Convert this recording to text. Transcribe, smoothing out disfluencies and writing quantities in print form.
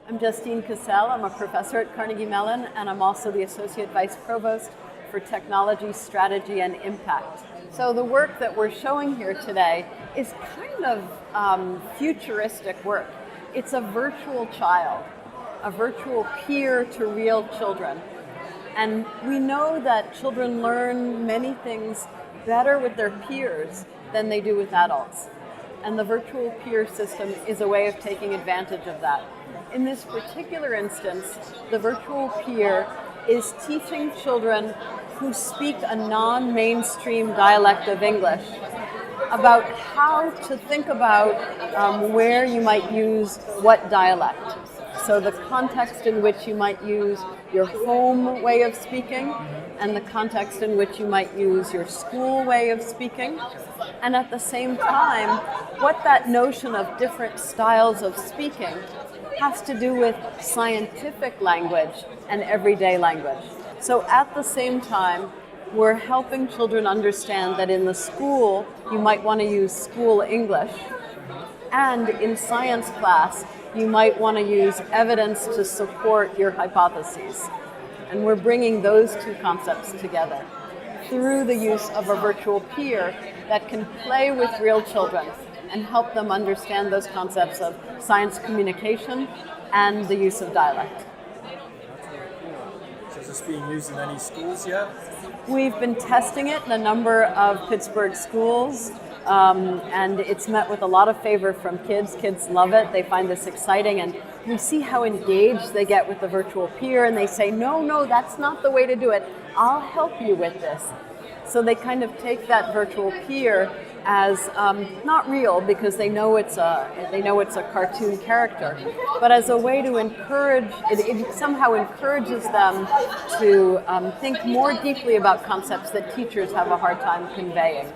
I'm Justine Cassell. I'm a professor at Carnegie Mellon, and I'm also the Associate Vice Provost for Technology, Strategy, and Impact. So the work that we're showing here today is kind of futuristic work. It's a virtual child, a virtual peer to real children. And we know that children learn many things better with their peers than they do with adults. And the virtual peer system is a way of taking advantage of that. In this particular instance, the virtual peer is teaching children who speak a non-mainstream dialect of English about how to think about where you might use what dialect. So the context in which you might use your home way of speaking and the context in which you might use your school way of speaking. And at the same time, what that notion of different styles of speaking has to do with scientific language and everyday language. So at the same time, we're helping children understand that in the school, you might want to use school English. And in science class, you might want to use evidence to support your hypotheses. And we're bringing those two concepts together through the use of a virtual peer that can play with real children and help them understand those concepts of science communication and the use of dialect. So is this being used in any schools yet? We've been testing it in a number of Pittsburgh schools, and it's met with a lot of favor from kids. Kids love it. They find this exciting, and we see how engaged they get with the virtual peer, and they say, no, that's not the way to do it. I'll help you with this. So they kind of take that virtual peer as not real because they know it's a cartoon character, but as a way to encourage, it somehow encourages them to think more deeply about concepts that teachers have a hard time conveying.